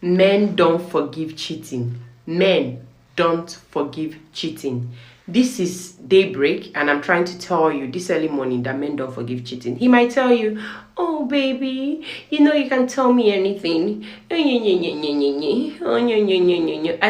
Men don't forgive cheating. Men don't forgive cheating. This is Daybreak, and I'm trying to tell you this early morning that men don't forgive cheating. He might tell you, "Oh, baby, you can tell me anything." I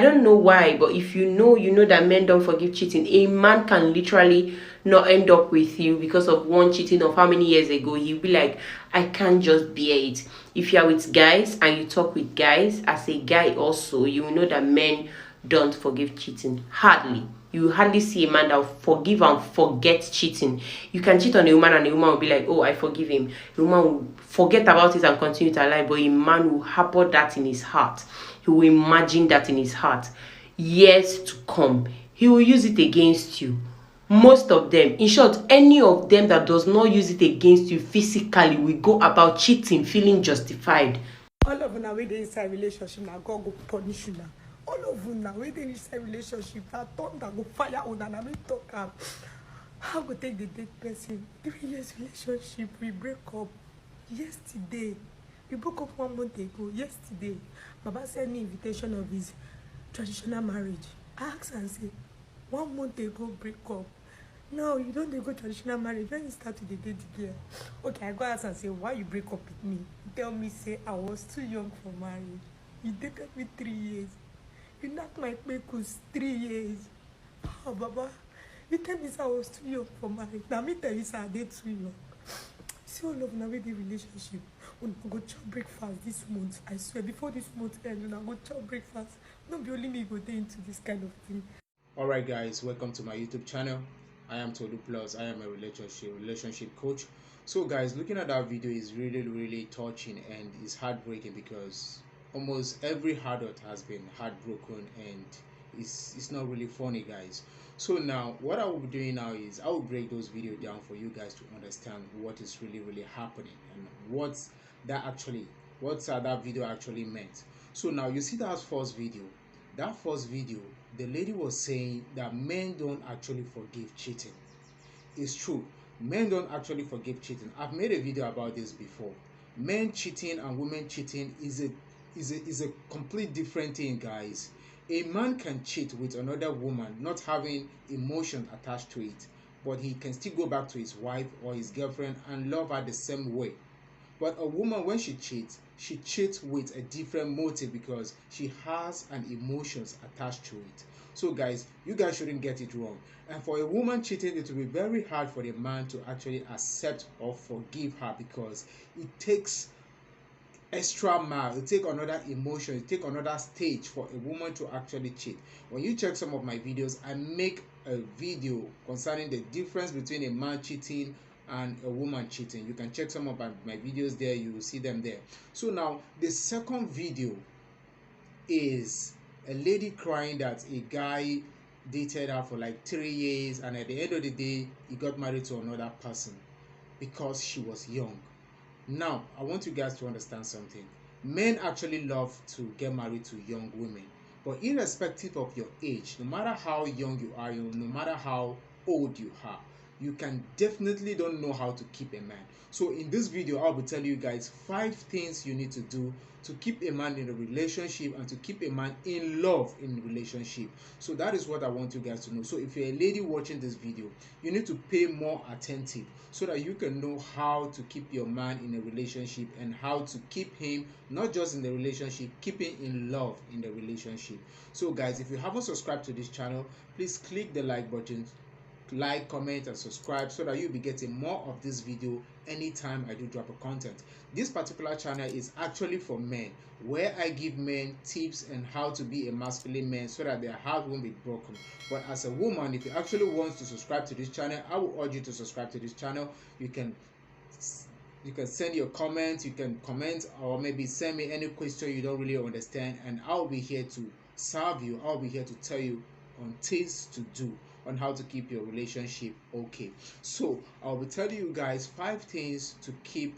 don't know why, but if you know that men don't forgive cheating. A man can literally not end up with you because of one cheating of how many years ago. He'll be like, I can't just bear it. If you're with guys and you talk with guys, as a guy also, you will know that men don't forgive cheating. Hardly. You hardly see a man that will forgive and forget cheating. You can cheat on a woman and a woman will be like, oh, I forgive him. The woman will forget about it and continue to lie, but a man will harbor that in his heart. He will imagine that in his heart. Years to come, he will use it against you. Most of them, in short, any of them that does not use it against you physically will go about cheating feeling justified. All of una wey dey inside relationship na God go punish una. All of una wey dey inside relationship na thunder go fire una. Na me talk am. How go take the date person? 3 years relationship, we break up yesterday. We broke up 1 month ago. Yesterday, Baba sent me invitation of his traditional marriage. I asked and say, 1 month ago break up. No, you don't go traditional marriage. When you start to date the girl. Okay, I go ask and say, why you break up with me? You tell me, say, I was too young for marriage. You dated me 3 years. You knocked my pekus 3 years. Oh, Baba, you tell me, say, I was too young for marriage. Now, me tell you, say, I did too young. See all of now with the relationship. When I go chop breakfast this month, I swear, before this month ends, when I go chop breakfast, not be only me go dey into this kind of thing. Alright guys, welcome to my YouTube channel. I am Tolu Plus. I am a relationship coach. So guys, looking at that video is really touching and it's heartbreaking because almost every adult has been heartbroken and it's not really funny, guys. So now what I will be doing now is I will break those videos down for you guys to understand what is really happening and what that video actually meant. So now you see that first video. That first video, the lady was saying that men don't actually forgive cheating. It's true, men don't actually forgive cheating. I've made a video about this before. Men cheating and women cheating is a complete different thing, guys. A man can cheat with another woman not having emotion attached to it, but he can still go back to his wife or his girlfriend and love her the same way. But a woman, when she cheats with a different motive because she has an emotions attached to it. So guys, you guys shouldn't get it wrong. And for a woman cheating, it will be very hard for the man to actually accept or forgive her because it takes extra mile, it take another emotion, it take another stage for a woman to actually cheat. When you check some of my videos, I make a video concerning the difference between a man cheating and a woman cheating. You can check some of my videos there, you will see them there. So now the second video is a lady crying that a guy dated her for like 3 years and at the end of the day he got married to another person because she was young. Now I want you guys to understand something. Men actually love to get married to young women, but irrespective of your age, no matter how young you are, no matter how old you are, you can definitely don't know how to keep a man. So in this video I'll be telling you guys 5 things you need to do to keep a man in a relationship and to keep a man in love in a relationship. So that is what I want you guys to know. So if you're a lady watching this video, you need to pay more attentive so that you can know how to keep your man in a relationship and how to keep him not just in the relationship, keeping in love in the relationship. So guys, if you haven't subscribed to this channel, please click the like button, like, comment and subscribe so that you'll be getting more of this video anytime I do drop a content. This particular channel is actually for men, where I give men tips and how to be a masculine man so that their heart won't be broken. But as a woman, if you actually want to subscribe to this channel, I will urge you to subscribe to this channel. You can send your comments, you can comment or maybe send me any question you don't really understand and I'll be here to serve you. I'll be here to tell you on things to do on how to keep your relationship okay. So I'll be telling you guys 5 things to keep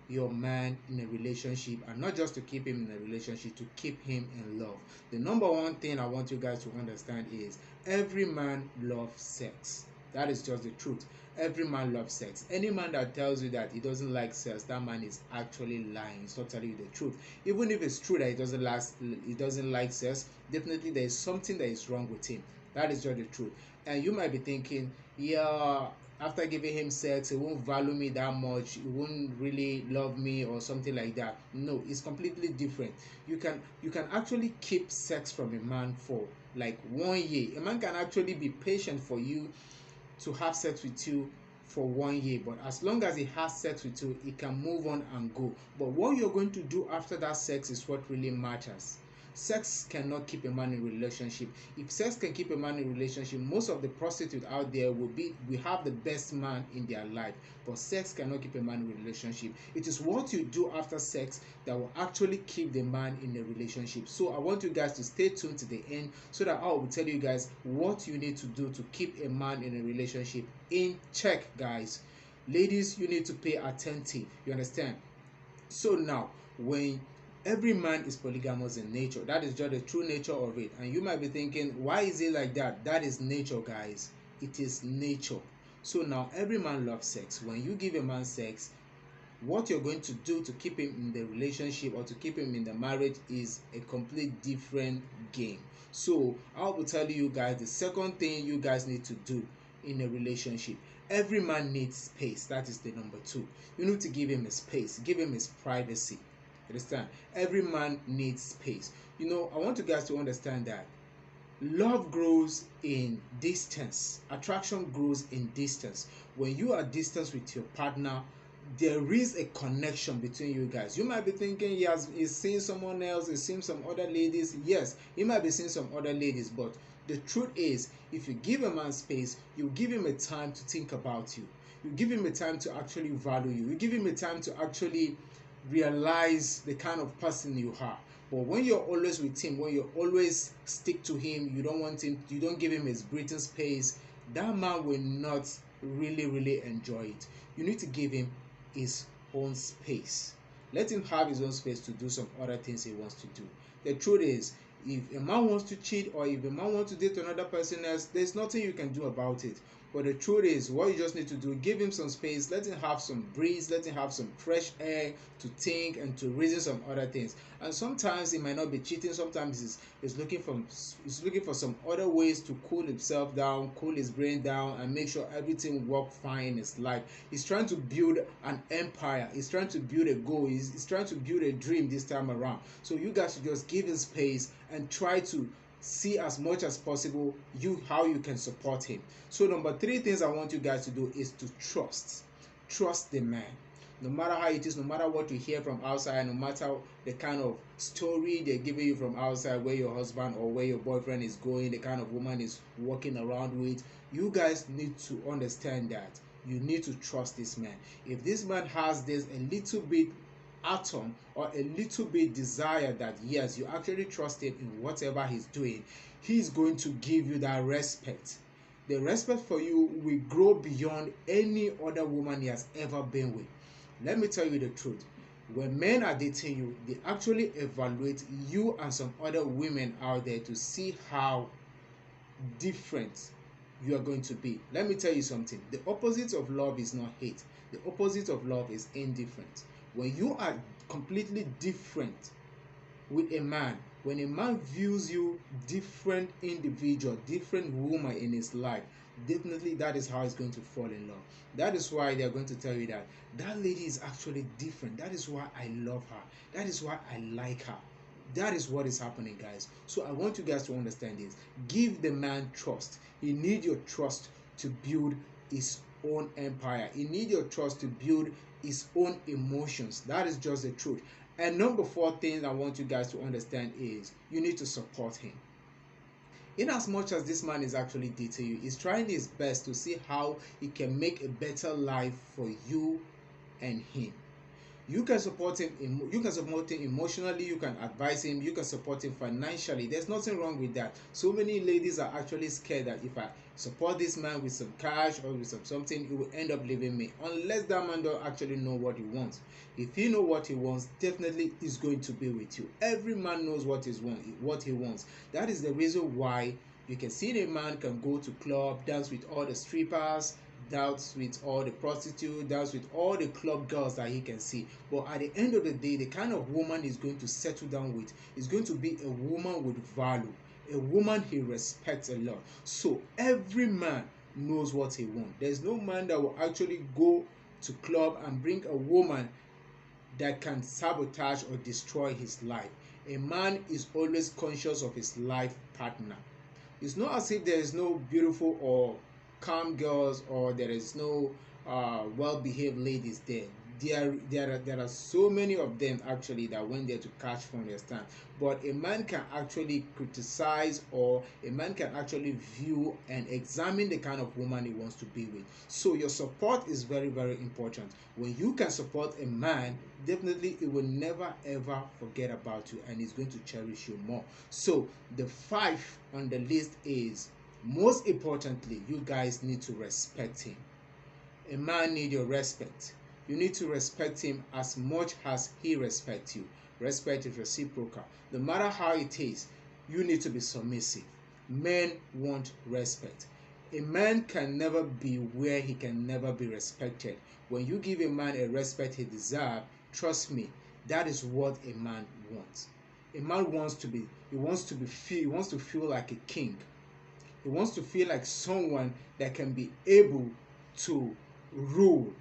your man in a relationship, and not just to keep him in a relationship, to keep him in love. The number one thing I want you guys to understand is every man loves sex. That is just the truth. Every man loves sex. Any man that tells you that he doesn't like sex, that man is actually lying. He's not telling you the truth. Even if it's true that he doesn't like sex, definitely there is something that is wrong with him. That is just the truth. And you might be thinking, yeah, after giving him sex, he won't value me that much, he won't really love me or something like that. No, it's completely different. You can actually keep sex from a man for like 1 year. A man can actually be patient for you to have sex with you for 1 year, but as long as he has sex with you, he can move on and go. But what you're going to do after that sex is what really matters. Sex cannot keep a man in a relationship. If sex can keep a man in a relationship, most of the prostitutes out there will have the best man in their life. But sex cannot keep a man in a relationship. It is what you do after sex that will actually keep the man in a relationship. So I want you guys to stay tuned to the end so that I will tell you guys what you need to do to keep a man in a relationship in check, guys. Ladies, you need to pay attentive. You understand? So now, when every man is polygamous in nature, that is just the true nature of it. And you might be thinking, why is it like that? That is nature, guys. It is nature. So now every man loves sex. When you give a man sex, what you're going to do to keep him in the relationship or to keep him in the marriage is a complete different game. So I will tell you guys the second thing you guys need to do in a relationship. Every man needs space. That is the number 2. You need to give him a space, give him his privacy. Understand? Every man needs space. I want you guys to understand that love grows in distance. Attraction grows in distance. When you are distant with your partner, there is a connection between you guys. You might be thinking he's seeing someone else, he's seeing some other ladies. Yes, he might be seeing some other ladies, but the truth is, if you give a man space, you give him a time to think about you. You give him a time to actually value you. You give him a time to actually realize the kind of person you are. But when you're always with him, when you always stick to him, you don't give him his breathing space, that man will not really enjoy it. You need to give him his own space. Let him have his own space to do some other things he wants to do. The truth is, if a man wants to cheat or if a man wants to date another person else, there's nothing you can do about it. But the truth is, what you just need to do, give him some space, let him have some breeze, let him have some fresh air to think and to reason some other things. And sometimes he might not be cheating, sometimes he's looking for some other ways to cool himself down, cool his brain down, and make sure everything works fine in his life. He's trying to build an empire, he's trying to build a goal, he's trying to build a dream this time around. So you guys should just give him space and try to see as much as possible how you can support him. So number 3 things I want you guys to do is to trust the man. No matter how it is, no matter what you hear from outside, no matter the kind of story they're giving you from outside, where your husband or where your boyfriend is going, the kind of woman is walking around with, you guys need to understand that you need to trust this man. If this man has this a little bit atom or a little bit desire that yes, you actually trust him in whatever he's doing, he's going to give you that respect. The respect for you will grow beyond any other woman he has ever been with. Let me tell you the truth. When men are dating you, they actually evaluate you and some other women out there to see how different you are going to be. Let me tell you something. The opposite of love is not hate. The opposite of love is indifference. When you are completely different with a man, when a man views you different individual, different woman in his life, definitely that is how he's going to fall in love. That is why they're going to tell you that lady is actually different. That is why I love her. That is why I like her. That is what is happening, guys. So I want you guys to understand this. Give the man trust. He needs your trust to build his own empire. He needs your trust to build his own emotions. That is just the truth. And number 4 thing I want you guys to understand is you need to support him. In as much as this man is actually dating you, he's trying his best to see how he can make a better life for you and him. You can support him emotionally, you can advise him, you can support him financially. There's nothing wrong with that. So many ladies are actually scared that if I support this man with some cash or with something, he will end up leaving me, unless that man don't actually know what he wants. If he know what he wants, definitely he's going to be with you. Every man knows what he wants. That is the reason why you can see a man can go to club, dance with all the strippers, dealt with all the prostitutes, dealt with all the club girls that he can see. But at the end of the day, the kind of woman he's going to settle down with is going to be a woman with value, a woman he respects a lot. So every man knows what he wants. There's no man that will actually go to club and bring a woman that can sabotage or destroy his life. A man is always conscious of his life partner. It's not as if there is no beautiful or calm girls, or there is no well-behaved ladies there. There are so many of them actually that went there to catch from their stand. But a man can actually criticize, or a man can actually view and examine the kind of woman he wants to be with. So your support is very, very important. When you can support a man, definitely he will never ever forget about you, and he's going to cherish you more. So the 5 on the list is, most importantly, you guys need to respect him. A man needs your respect. You need to respect him as much as he respects you. Respect is reciprocal. No matter how it is, you need to be submissive. Men want respect. A man can never be where he can never be respected. When you give a man a respect he deserves, trust me, that is what a man wants. A man wants to feel like a king. He wants to feel like someone that can be able to rule,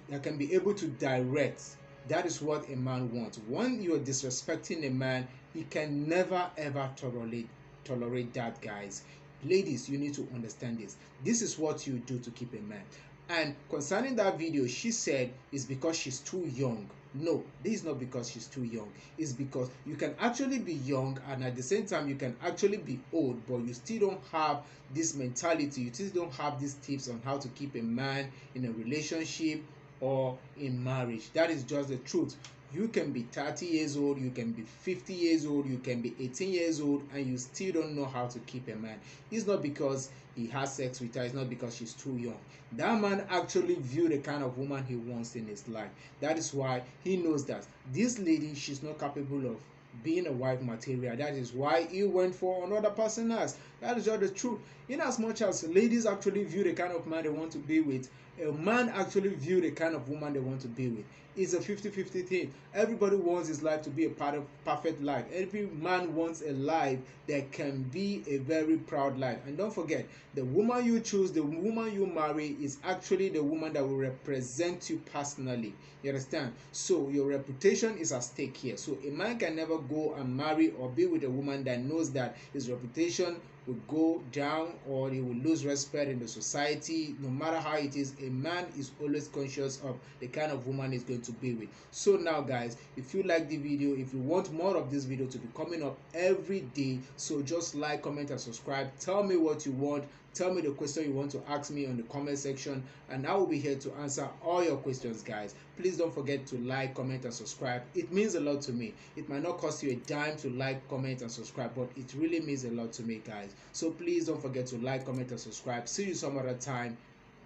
that can be able to direct. That is what a man wants. When you are disrespecting a man, he can never ever tolerate that, guys. Ladies, you need to understand this. This is what you do to keep a man. And concerning that video, she said it's because she's too young. No, this is not because she's too young. It's because you can actually be young, and at the same time you can actually be old, but you still don't have this mentality. You still don't have these tips on how to keep a man in a relationship or in marriage. That is just the truth. You can be 30 years old, you can be 50 years old, you can be 18 years old, and you still don't know how to keep a man. It's not because he has sex with her, it's not because she's too young. That man actually views the kind of woman he wants in his life. That is why he knows that this lady, she's not capable of being a wife material. That is why he went for another person else. That is just the truth. In as much as ladies actually view the kind of man they want to be with, a man actually view the kind of woman they want to be with. It's a 50-50 thing. Everybody wants his life to be a part of perfect life. Every man wants a life that can be a very proud life. And don't forget, the woman you choose, the woman you marry, is actually the woman that will represent you personally. You understand? So your reputation is at stake here. So a man can never go and marry or be with a woman that knows that his reputation will go down, or he will lose respect in the society. No matter how it is, a man is always conscious of the kind of woman he's going to be with. So now guys, if you like the video, if you want more of this video to be coming up every day, so just like, comment and subscribe. Tell me what you want. Tell me the question you want to ask me on the comment section, and I will be here to answer all your questions, guys. Please don't forget to like, comment and subscribe. It means a lot to me. It might not cost you a dime to like, comment and subscribe, but it really means a lot to me, guys. So please don't forget to like, comment and subscribe. See you some other time.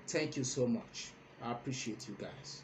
Thank you so much. I appreciate you guys.